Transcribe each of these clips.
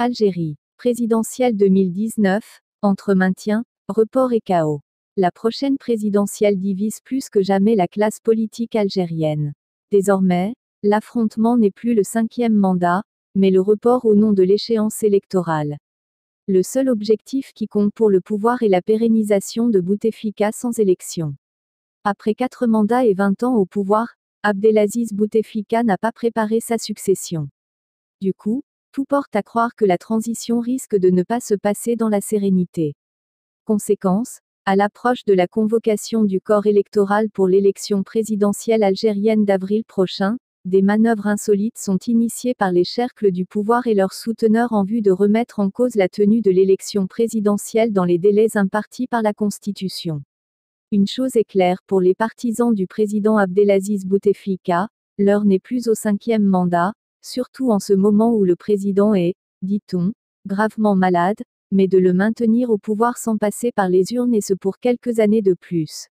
Algérie. Présidentielle 2019, entre maintien, report et chaos. La prochaine présidentielle divise plus que jamais la classe politique algérienne. Désormais, l'affrontement n'est plus le 5e mandat, mais le report au nom de l'échéance électorale. Le seul objectif qui compte pour le pouvoir est la pérennisation de Bouteflika sans élection. Après 4 mandats et 20 ans au pouvoir, Abdelaziz Bouteflika n'a pas préparé sa succession. Du coup, tout porte à croire que la transition risque de ne pas se passer dans la sérénité. Conséquence, à l'approche de la convocation du corps électoral pour l'élection présidentielle algérienne d'avril prochain, des manœuvres insolites sont initiées par les cercles du pouvoir et leurs souteneurs en vue de remettre en cause la tenue de l'élection présidentielle dans les délais impartis par la Constitution. Une chose est claire pour les partisans du président Abdelaziz Bouteflika, l'heure n'est plus au 5e mandat, surtout en ce moment où le président est, dit-on, gravement malade, mais de le maintenir au pouvoir sans passer par les urnes et ce pour quelques années de plus.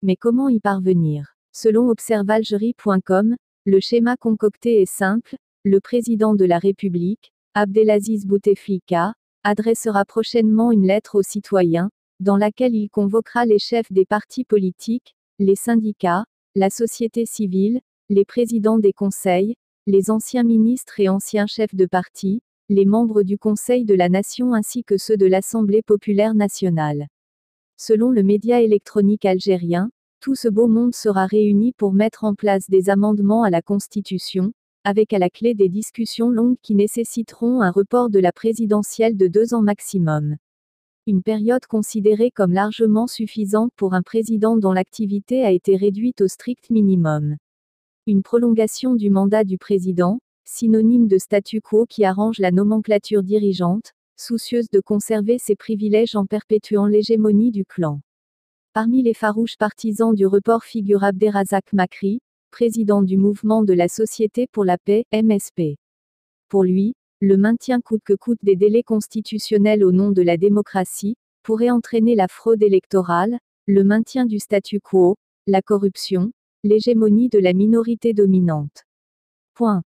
Mais comment y parvenir? Selon observalgerie.com, le schéma concocté est simple, le président de la République, Abdelaziz Bouteflika, adressera prochainement une lettre aux citoyens, dans laquelle il convoquera les chefs des partis politiques, les syndicats, la société civile, les présidents des conseils, les anciens ministres et anciens chefs de parti, les membres du Conseil de la Nation ainsi que ceux de l'Assemblée populaire nationale. Selon le média électronique algérien, tout ce beau monde sera réuni pour mettre en place des amendements à la Constitution, avec à la clé des discussions longues qui nécessiteront un report de la présidentielle de 2 ans maximum. Une période considérée comme largement suffisante pour un président dont l'activité a été réduite au strict minimum. Une prolongation du mandat du président, synonyme de statu quo qui arrange la nomenclature dirigeante, soucieuse de conserver ses privilèges en perpétuant l'hégémonie du clan. Parmi les farouches partisans du report figure Abderrazak Makri, président du Mouvement de la Société pour la Paix, MSP. Pour lui, le maintien coûte que coûte des délais constitutionnels au nom de la démocratie, pourrait entraîner la fraude électorale, le maintien du statu quo, la corruption, l'hégémonie de la minorité dominante. Point.